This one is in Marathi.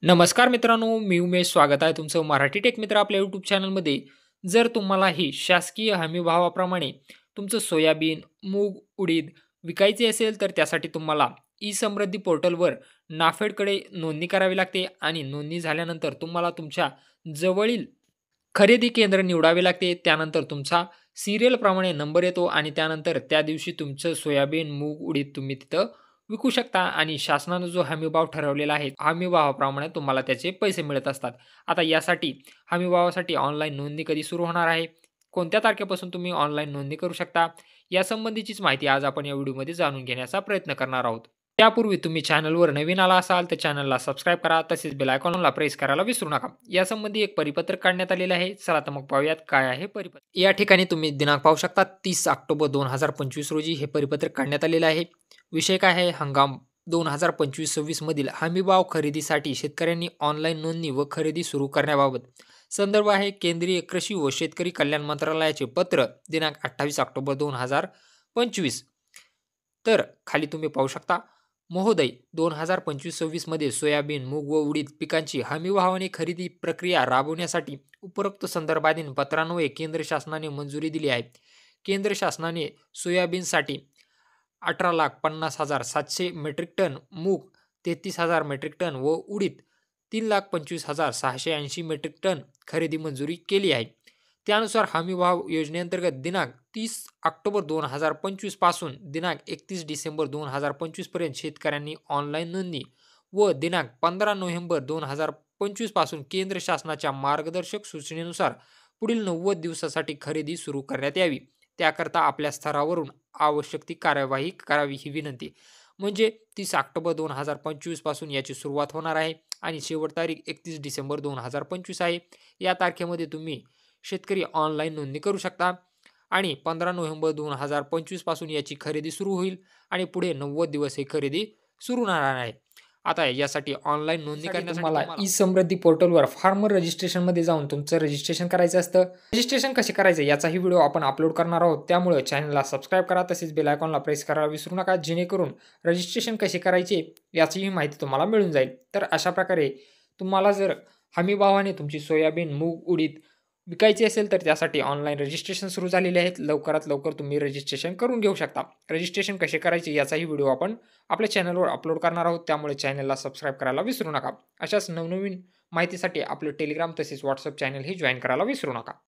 नमस्कार मित्रांनो, मी उमेश. स्वागत आहे तुमचं मराठी टेक मित्र आपल्या यूट्यूब चॅनलमध्ये. जर तुम्हालाही शासकीय हमीभावाप्रमाणे तुमचं सोयाबीन, मूग, उडीद विकायचे असेल, तर त्यासाठी तुम्हाला ई समृद्धी पोर्टलवर नाफेडकडे नोंदणी करावी लागते आणि नोंदणी झाल्यानंतर तुम्हाला तुमच्या जवळील खरेदी केंद्र निवडावे लागते. त्यानंतर तुमचा सीरियलप्रमाणे नंबर येतो आणि त्यानंतर त्या दिवशी तुमचं सोयाबीन, मूग, उडीद तुम्ही तिथं विकू शकता आणि शासनानं जो हमीभाव ठरवलेला आहे, हमीभावाप्रमाणे तुम्हाला त्याचे पैसे मिळत असतात. आता यासाठी हमीभावासाठी ऑनलाईन नोंदणी कधी सुरू होणार आहे? कोणत्या तारखेपासून तुम्ही ऑनलाईन नोंदणी करू शकता? यासंबंधीचीच माहिती आज आपण या व्हिडिओमध्ये जाणून घेण्याचा प्रयत्न करणार आहोत. त्यापूर्वी तुम्ही चॅनलवर नवीन आला असाल तर चॅनलला सबस्क्राईब करा. तसेच बेल आयकॉनला प्रेस करायला विसरू नका. यासंबंधी एक परिपत्रक काढण्यात आलेलं आहे. चला तर मग पाहूयात काय आहे परिपत्रक. या ठिकाणी तुम्ही दिनांक पाहू शकता 30 ऑक्टोबर 2025 रोजी हे परिपत्रक काढण्यात आलेलं आहे. विषय काय आहे? हंगाम 2025-26 मधील हमीभाव खरेदीसाठी शेतकऱ्यांनी ऑनलाईन नोंदणी व खरेदी सुरू करण्याबाबत संदर्भ आहे. केंद्रीय कृषी व शेतकरी कल्याण मंत्रालयाचे पत्र दिनांक 28 ऑक्टोबर 2025. तर खाली तुम्ही पाहू शकता, महोदय 2025-26 मध्ये सोयाबीन, मूग व उडीद पिकांची हमीभावाने खरेदी प्रक्रिया राबवण्यासाठी उपरोक्त संदर्भाधीन पत्रान्वये केंद्र शासनाने मंजुरी दिली आहे. केंद्र शासनाने सोयाबीनसाठी 18,50,700 मेट्रिक टन, मूग 33,000 मेट्रिक टन व उडीद 3,25,680 मेट्रिक टन खरेदी मंजुरी केली आहे. त्यानुसार हमीभाव योजनेअंतर्गत दिनांक 30 ऑक्टोबर 2025 पासून दिनांक 31 डिसेंबर 2025 पर्यंत शेतकऱ्यांनी ऑनलाईन नोंदणी व दिनांक 15 नोव्हेंबर 2025 पासून केंद्र शासनाच्या मार्गदर्शक सूचनेनुसार पुढील 90 दिवसासाठी खरेदी सुरू करण्यात यावी. त्याकरता आपल्या स्तरावरून आवश्यक ती कार्यवाही करावी ही विनंती. म्हणजे 30 ऑक्टोबर 2025 पासून याची सुरुवात होणार आहे आणि शेवट तारीख 31 डिसेंबर 2025 आहे. या तारखेमध्ये तुम्ही शेतकरी ऑनलाईन नोंदणी करू शकता आणि 15 नोव्हेंबर 2025 पासून याची खरेदी सुरू होईल आणि पुढे 90 दिवस ही खरेदी सुरू राहणार आहे. आता यासाठी ऑनलाईन नोंदणी करण्यासाठी मला ई समृद्धी पोर्टलवर फार्मर रजिस्ट्रेशनमध्ये जाऊन तुमचं रजिस्ट्रेशन करायचं असतं. रजिस्ट्रेशन कसे करायचं याचाही व्हिडिओ आपण अपलोड करणार आहोत. त्यामुळे चॅनलला सबस्क्राईब करा. तसेच बेल आयकॉनला प्रेस करायला विसरू नका, जेणेकरून रजिस्ट्रेशन कसे करायचे याचीही माहिती तुम्हाला मिळून जाईल. तर अशा प्रकारे तुम्हाला जर हमीभावाने तुमची सोयाबीन, मूग, उडीद विकायची असेल तर त्यासाठी ऑनलाईन रजिस्ट्रेशन सुरू झालेले आहेत. लवकरात लवकर तुम्ही रजिस्ट्रेशन करून घेऊ शकता. रजिस्ट्रेशन कसे करायचे याचाही व्हिडिओ आपण आपल्या चॅनलवर अपलोड करणार आहोत. त्यामुळे चॅनलला सबस्क्राईब करायला विसरू नका. अशाच नवनवीन माहितीसाठी आपलं टेलिग्राम तसेच व्हॉट्सअप चॅनल हे जॉईन करायला विसरू नका.